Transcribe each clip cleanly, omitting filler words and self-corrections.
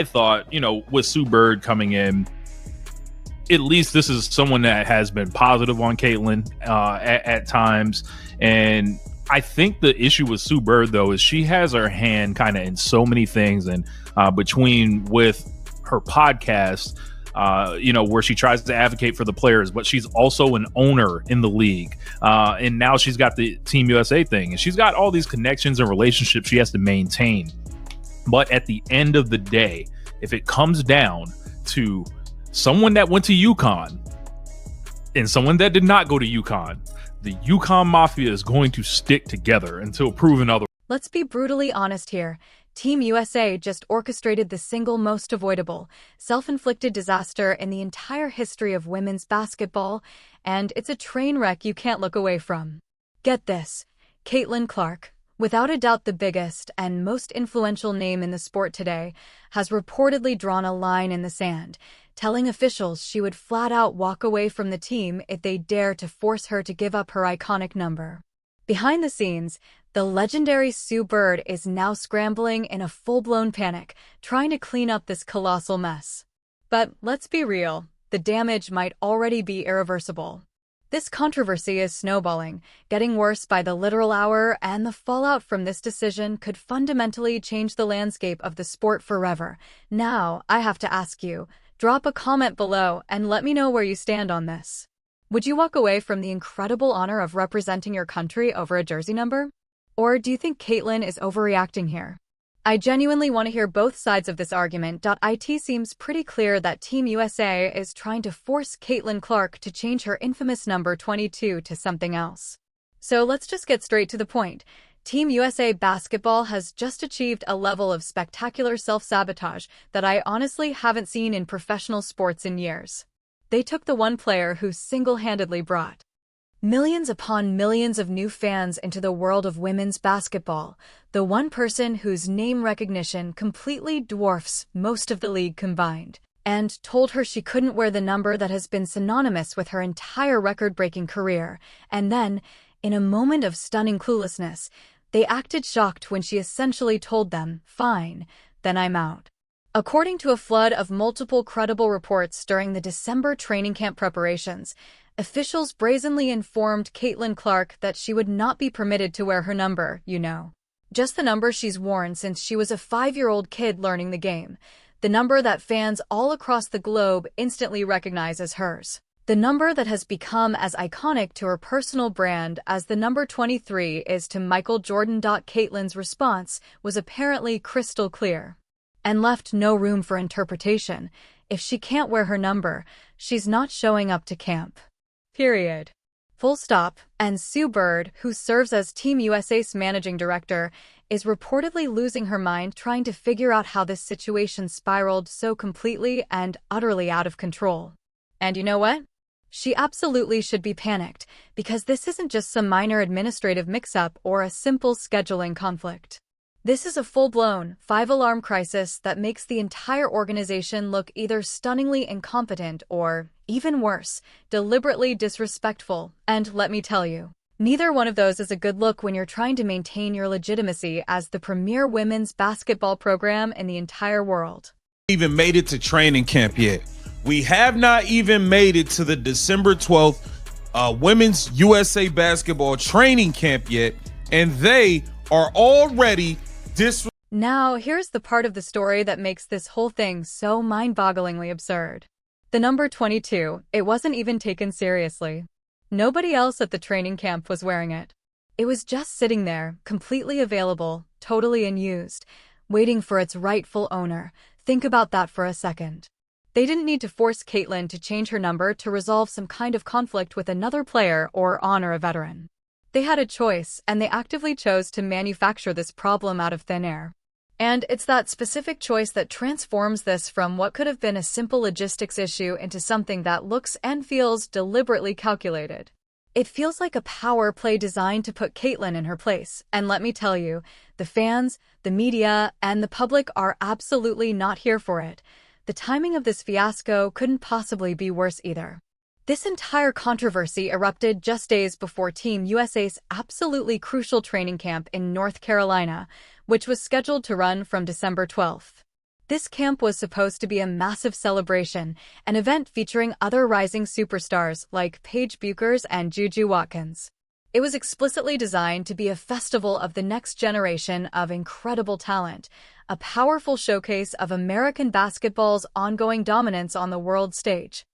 I thought, with Sue Bird coming in, at least this is someone that has been positive on Caitlyn at times. And I think the issue with Sue Bird, though, is she has her hand kind of in so many things. And between with her podcast, where she tries to advocate for the players, but she's also an owner in the league. And now she's got the Team USA thing, and she's got all these connections and relationships she has to maintain. But at the end of the day, if it comes down to someone that went to UConn and someone that did not go to UConn, the UConn Mafia is going to stick together until proven otherwise. Let's be brutally honest here. Team USA just orchestrated the single most avoidable, self-inflicted disaster in the entire history of women's basketball, and it's a train wreck you can't look away from. Get this, Caitlin Clark, without a doubt the biggest and most influential name in the sport today, has reportedly drawn a line in the sand, telling officials she would flat out walk away from the team if they dare to force her to give up her iconic number. Behind the scenes, the legendary Sue Bird is now scrambling in a full-blown panic, trying to clean up this colossal mess. But let's be real, the damage might already be irreversible. This controversy is snowballing, getting worse by the literal hour, and the fallout from this decision could fundamentally change the landscape of the sport forever. Now, I have to ask you, drop a comment below and let me know where you stand on this. Would you walk away from the incredible honor of representing your country over a jersey number? Or do you think Caitlyn is overreacting here? I genuinely want to hear both sides of this argument. It seems pretty clear that Team USA is trying to force Caitlin Clark to change her infamous number 22 to something else. So let's just get straight to the point. Team USA basketball has just achieved a level of spectacular self-sabotage that I honestly haven't seen in professional sports in years. They took the one player who single-handedly brought millions upon millions of new fans into the world of women's basketball, the one person whose name recognition completely dwarfs most of the league combined, and told her she couldn't wear the number that has been synonymous with her entire record-breaking career. And then, in a moment of stunning cluelessness, they acted shocked when she essentially told them, "Fine, then I'm out." According to a flood of multiple credible reports during the December training camp preparations, officials brazenly informed Caitlin Clark that she would not be permitted to wear her number, just the number she's worn since she was a 5-year-old kid learning the game, the number that fans all across the globe instantly recognize as hers, the number that has become as iconic to her personal brand as the number 23 is to Michael Jordan. Caitlyn's response was apparently crystal clear and left no room for interpretation. If she can't wear her number, she's not showing up to camp. Period. Full stop. And Sue Bird, who serves as Team USA's managing director, is reportedly losing her mind trying to figure out how this situation spiraled so completely and utterly out of control. And you know what? She absolutely should be panicked, because this isn't just some minor administrative mix-up or a simple scheduling conflict. This is a full-blown, 5-alarm crisis that makes the entire organization look either stunningly incompetent or, even worse, deliberately disrespectful. And let me tell you, neither one of those is a good look when you're trying to maintain your legitimacy as the premier women's basketball program in the entire world. Even made it to training camp yet. We have not even made it to the December 12th Women's USA Basketball training camp yet, and they are already Now, here's the part of the story that makes this whole thing so mind-bogglingly absurd. The number 22, it wasn't even taken seriously. Nobody else at the training camp was wearing it. It was just sitting there, completely available, totally unused, waiting for its rightful owner. Think about that for a second. They didn't need to force Caitlyn to change her number to resolve some kind of conflict with another player or honor a veteran. They had a choice, and they actively chose to manufacture this problem out of thin air. And it's that specific choice that transforms this from what could have been a simple logistics issue into something that looks and feels deliberately calculated. It feels like a power play designed to put Caitlyn in her place, and let me tell you, the fans, the media, and the public are absolutely not here for it. The timing of this fiasco couldn't possibly be worse either. This entire controversy erupted just days before Team USA's absolutely crucial training camp in North Carolina, which was scheduled to run from December 12th. This camp was supposed to be a massive celebration, an event featuring other rising superstars like Paige Bueckers and Juju Watkins. It was explicitly designed to be a festival of the next generation of incredible talent, a powerful showcase of American basketball's ongoing dominance on the world stage.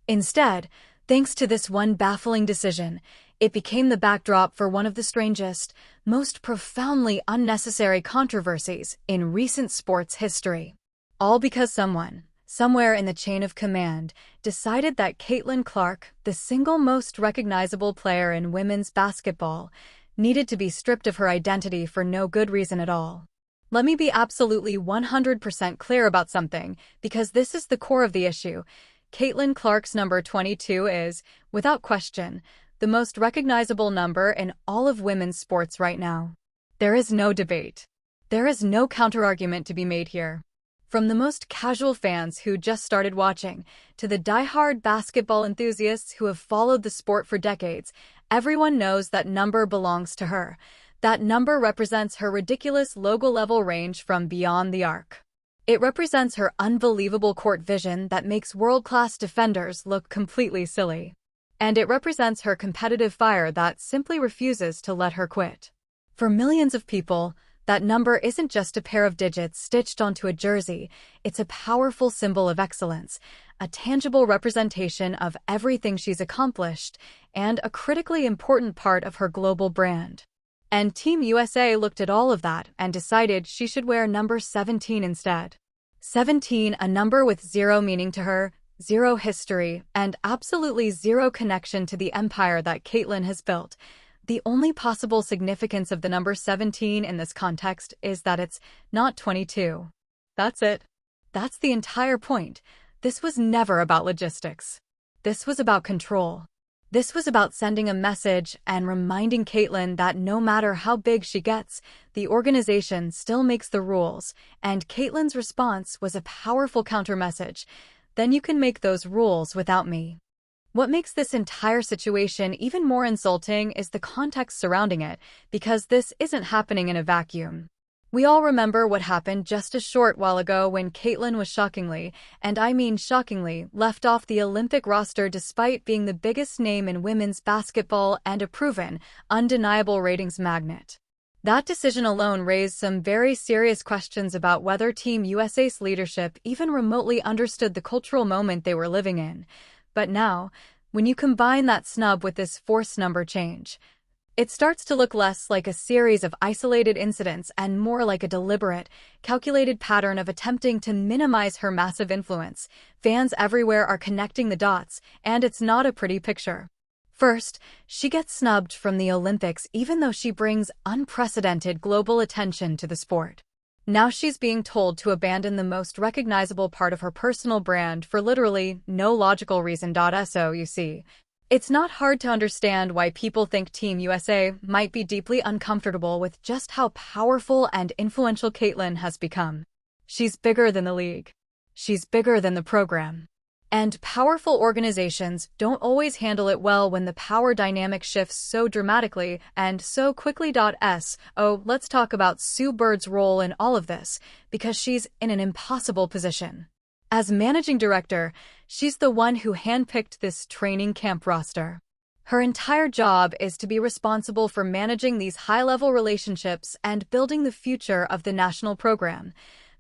Instead, thanks to this one baffling decision, it became the backdrop for one of the strangest, most profoundly unnecessary controversies in recent sports history. All because someone, somewhere in the chain of command, decided that Caitlin Clark, the single most recognizable player in women's basketball, needed to be stripped of her identity for no good reason at all. Let me be absolutely 100% clear about something, because this is the core of the issue. Caitlin Clark's number 22 is, without question, the most recognizable number in all of women's sports right now. There is no debate. There is no counterargument to be made here. From the most casual fans who just started watching, to the die-hard basketball enthusiasts who have followed the sport for decades, everyone knows that number belongs to her. That number represents her ridiculous logo-level range from beyond the arc. It represents her unbelievable court vision that makes world-class defenders look completely silly. And it represents her competitive fire that simply refuses to let her quit. For millions of people, that number isn't just a pair of digits stitched onto a jersey, it's a powerful symbol of excellence, a tangible representation of everything she's accomplished, and a critically important part of her global brand. And Team USA looked at all of that and decided she should wear number 17 instead. 17, a number with zero meaning to her, zero history, and absolutely zero connection to the empire that Caitlin has built. The only possible significance of the number 17 in this context is that it's not 22. That's it. That's the entire point. This was never about logistics. This was about control. This was about sending a message and reminding Caitlin that no matter how big she gets, the organization still makes the rules, and Caitlin's response was a powerful counter-message. Then you can make those rules without me. What makes this entire situation even more insulting is the context surrounding it, because this isn't happening in a vacuum. We all remember what happened just a short while ago when Caitlin was shockingly, and I mean shockingly, left off the Olympic roster despite being the biggest name in women's basketball and a proven, undeniable ratings magnet. That decision alone raised some very serious questions about whether Team USA's leadership even remotely understood the cultural moment they were living in. But now, when you combine that snub with this forced number change, it starts to look less like a series of isolated incidents and more like a deliberate, calculated pattern of attempting to minimize her massive influence. Fans everywhere are connecting the dots, and it's not a pretty picture. First, she gets snubbed from the Olympics even though she brings unprecedented global attention to the sport. Now she's being told to abandon the most recognizable part of her personal brand for literally no logical reason. So you see, it's not hard to understand why people think Team USA might be deeply uncomfortable with just how powerful and influential Caitlin has become. She's bigger than the league. She's bigger than the program. And powerful organizations don't always handle it well when the power dynamic shifts so dramatically and so quickly. Let's talk about Sue Bird's role in all of this, because she's in an impossible position. As managing director, she's the one who handpicked this training camp roster. Her entire job is to be responsible for managing these high-level relationships and building the future of the national program.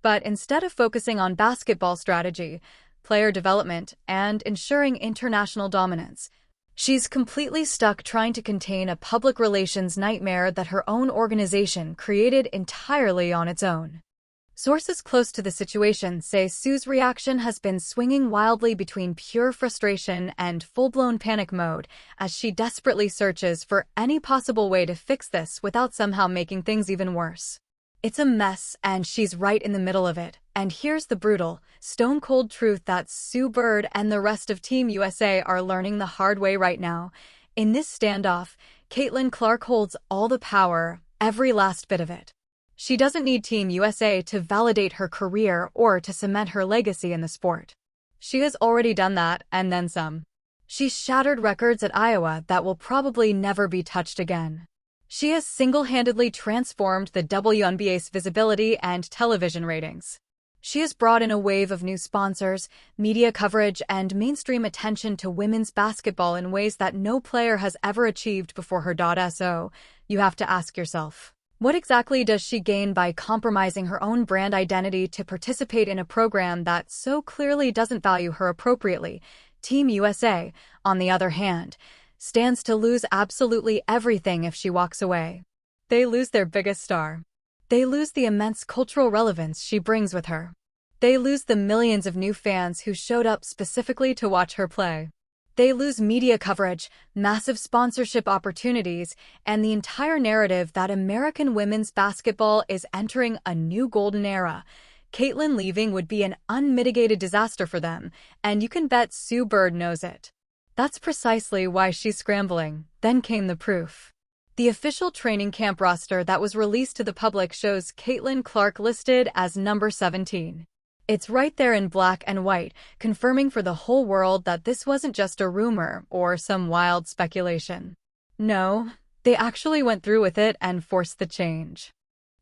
But instead of focusing on basketball strategy, player development, and ensuring international dominance, she's completely stuck trying to contain a public relations nightmare that her own organization created entirely on its own. Sources close to the situation say Sue's reaction has been swinging wildly between pure frustration and full-blown panic mode as she desperately searches for any possible way to fix this without somehow making things even worse. It's a mess, and she's right in the middle of it. And here's the brutal, stone-cold truth that Sue Bird and the rest of Team USA are learning the hard way right now. In this standoff, Caitlin Clark holds all the power, every last bit of it. She doesn't need Team USA to validate her career or to cement her legacy in the sport. She has already done that, and then some. She's shattered records at Iowa that will probably never be touched again. She has single-handedly transformed the WNBA's visibility and television ratings. She has brought in a wave of new sponsors, media coverage, and mainstream attention to women's basketball in ways that no player has ever achieved before her. So, you have to ask yourself, what exactly does she gain by compromising her own brand identity to participate in a program that so clearly doesn't value her appropriately? Team USA, on the other hand, stands to lose absolutely everything if she walks away. They lose their biggest star. They lose the immense cultural relevance she brings with her. They lose the millions of new fans who showed up specifically to watch her play. They lose media coverage, massive sponsorship opportunities, and the entire narrative that American women's basketball is entering a new golden era. Caitlin leaving would be an unmitigated disaster for them, and you can bet Sue Bird knows it. That's precisely why she's scrambling. Then came the proof. The official training camp roster that was released to the public shows Caitlin Clark listed as number 17. It's right there in black and white, confirming for the whole world that this wasn't just a rumor or some wild speculation. No, they actually went through with it and forced the change.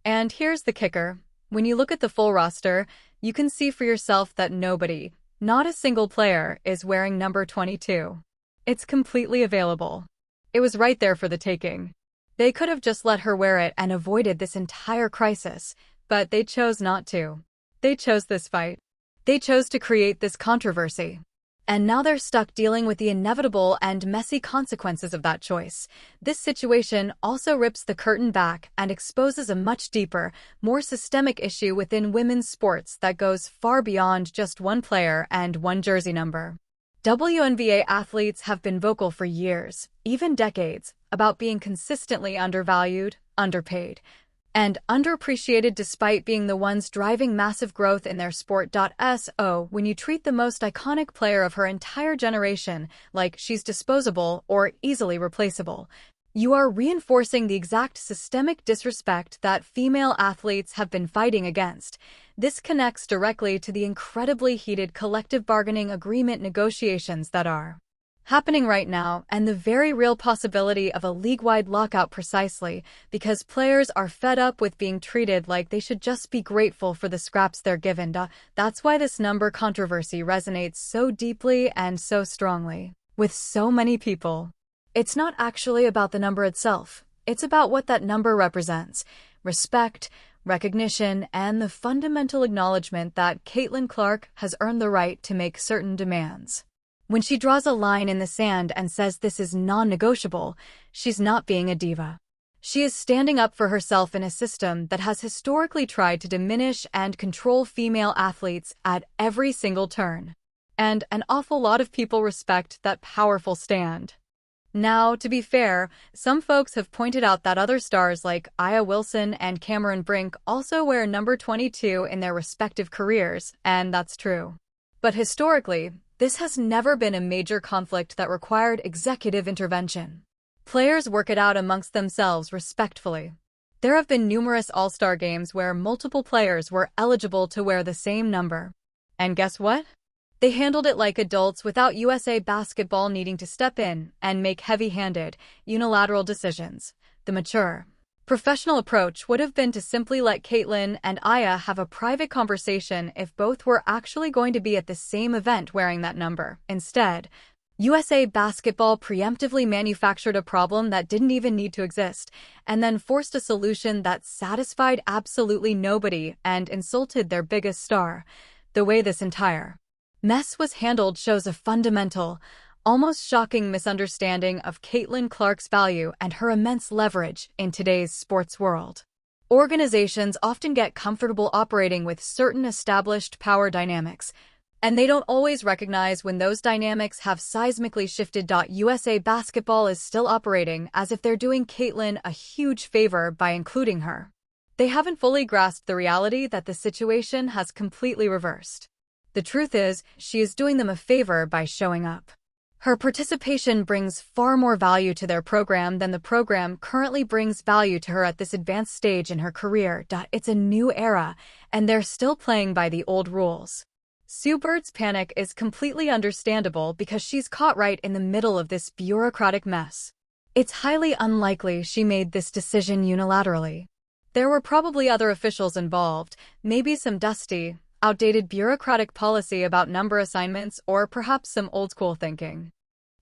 And here's the kicker. When you look at the full roster, you can see for yourself that nobody, not a single player, is wearing number 22. It's completely available. It was right there for the taking. They could have just let her wear it and avoided this entire crisis, but they chose not to. They chose this fight. They chose to create this controversy. And now they're stuck dealing with the inevitable and messy consequences of that choice. This situation also rips the curtain back and exposes a much deeper, more systemic issue within women's sports that goes far beyond just one player and one jersey number. WNBA athletes have been vocal for years, even decades, about being consistently undervalued, underpaid, and underappreciated despite being the ones driving massive growth in their sport. So, when you treat the most iconic player of her entire generation like she's disposable or easily replaceable, you are reinforcing the exact systemic disrespect that female athletes have been fighting against. This connects directly to the incredibly heated collective bargaining agreement negotiations that are happening right now, and the very real possibility of a league-wide lockout precisely because players are fed up with being treated like they should just be grateful for the scraps they're given. That's why this number controversy resonates so deeply and so strongly with so many people. It's not actually about the number itself. It's about what that number represents: respect, recognition, and the fundamental acknowledgement that Caitlin Clark has earned the right to make certain demands. When she draws a line in the sand and says this is non-negotiable, she's not being a diva. She is standing up for herself in a system that has historically tried to diminish and control female athletes at every single turn. And an awful lot of people respect that powerful stand. Now, to be fair, some folks have pointed out that other stars like Aya Wilson and Cameron Brink also wear number 22 in their respective careers, and that's true. But historically, this has never been a major conflict that required executive intervention. Players work it out amongst themselves respectfully. There have been numerous All-Star games where multiple players were eligible to wear the same number. And guess what? They handled it like adults without USA Basketball needing to step in and make heavy-handed, unilateral decisions. The mature, professional approach would have been to simply let Caitlin and Aya have a private conversation if both were actually going to be at the same event wearing that number. Instead, USA Basketball preemptively manufactured a problem that didn't even need to exist, and then forced a solution that satisfied absolutely nobody and insulted their biggest star. The way this entire mess was handled shows a fundamental, almost shocking misunderstanding of Caitlin Clark's value and her immense leverage in today's sports world. Organizations often get comfortable operating with certain established power dynamics, and they don't always recognize when those dynamics have seismically shifted. USA Basketball is still operating as if they're doing Caitlin a huge favor by including her. They haven't fully grasped the reality that the situation has completely reversed. The truth is, she is doing them a favor by showing up. Her participation brings far more value to their program than the program currently brings value to her at this advanced stage in her career. It's a new era, and they're still playing by the old rules. Sue Bird's panic is completely understandable because she's caught right in the middle of this bureaucratic mess. It's highly unlikely she made this decision unilaterally. There were probably other officials involved, maybe some dusty, outdated bureaucratic policy about number assignments, or perhaps some old-school thinking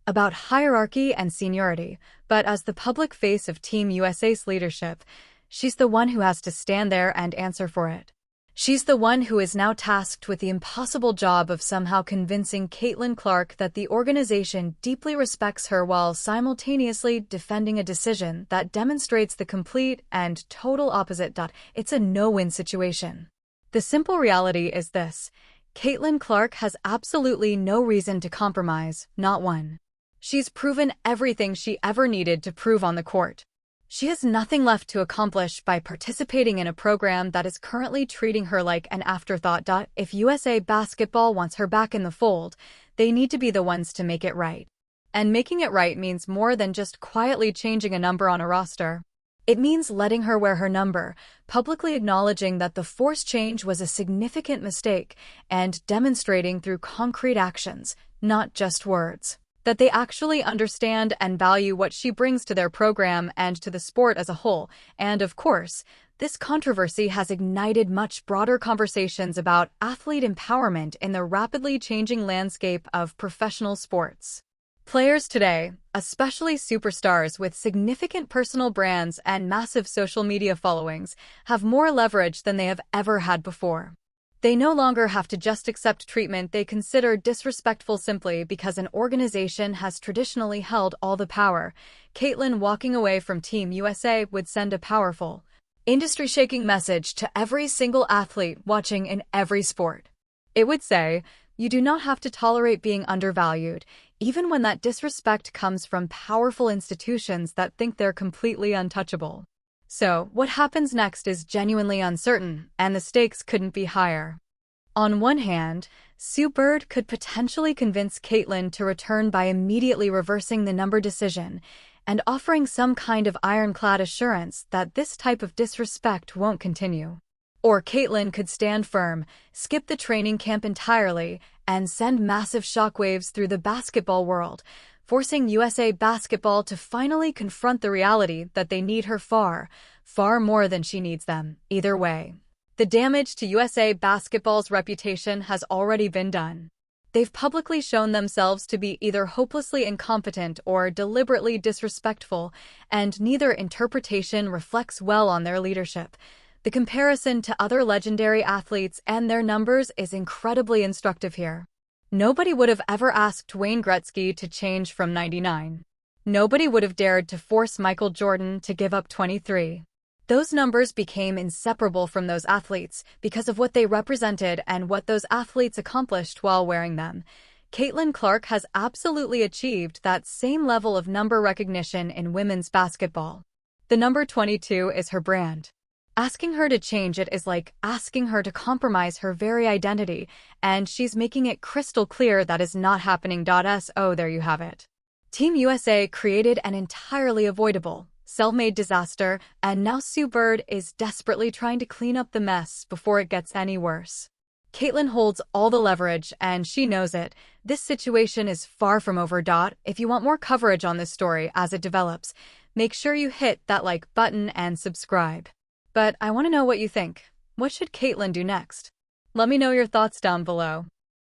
about hierarchy and seniority. But as the public face of Team USA's leadership, she's the one who has to stand there and answer for it. She's the one who is now tasked with the impossible job of somehow convincing Caitlin Clark that the organization deeply respects her while simultaneously defending a decision that demonstrates the complete and total opposite. It's a no-win situation. The simple reality is this: Caitlin Clark has absolutely no reason to compromise, not one. She's proven everything she ever needed to prove on the court. She has nothing left to accomplish by participating in a program that is currently treating her like an afterthought. If USA Basketball wants her back in the fold, they need to be the ones to make it right. And making it right means more than just quietly changing a number on a roster. It means letting her wear her number, publicly acknowledging that the forced change was a significant mistake, and demonstrating through concrete actions, not just words, that they actually understand and value what she brings to their program and to the sport as a whole. And of course, this controversy has ignited much broader conversations about athlete empowerment in the rapidly changing landscape of professional sports. Players today, especially superstars with significant personal brands and massive social media followings, have more leverage than they have ever had before. They no longer have to just accept treatment they consider disrespectful simply because an organization has traditionally held all the power. Caitlin walking away from Team USA would send a powerful, industry-shaking message to every single athlete watching in every sport. It would say, you do not have to tolerate being undervalued, even when that disrespect comes from powerful institutions that think they're completely untouchable. So, what happens next is genuinely uncertain, and the stakes couldn't be higher. On one hand, Sue Bird could potentially convince Caitlin to return by immediately reversing the number decision and offering some kind of ironclad assurance that this type of disrespect won't continue. Or Caitlin could stand firm, skip the training camp entirely, and send massive shockwaves through the basketball world, forcing USA Basketball to finally confront the reality that they need her far, far more than she needs them. Either way, the damage to USA Basketball's reputation has already been done. They've publicly shown themselves to be either hopelessly incompetent or deliberately disrespectful, and neither interpretation reflects well on their leadership. The comparison to other legendary athletes and their numbers is incredibly instructive here. Nobody would have ever asked Wayne Gretzky to change from 99. Nobody would have dared to force Michael Jordan to give up 23. Those numbers became inseparable from those athletes because of what they represented and what those athletes accomplished while wearing them. Caitlin Clark has absolutely achieved that same level of number recognition in women's basketball. The number 22 is her brand. Asking her to change it is like asking her to compromise her very identity, and she's making it crystal clear that is not happening. So there you have it. Team USA created an entirely avoidable, self-made disaster, and now Sue Bird is desperately trying to clean up the mess before it gets any worse. Caitlin holds all the leverage, and she knows it. This situation is far from over. If you want more coverage on this story as it develops, make sure you hit that like button and subscribe. But I want to know what you think. What should Caitlin do next? Let me know your thoughts down below.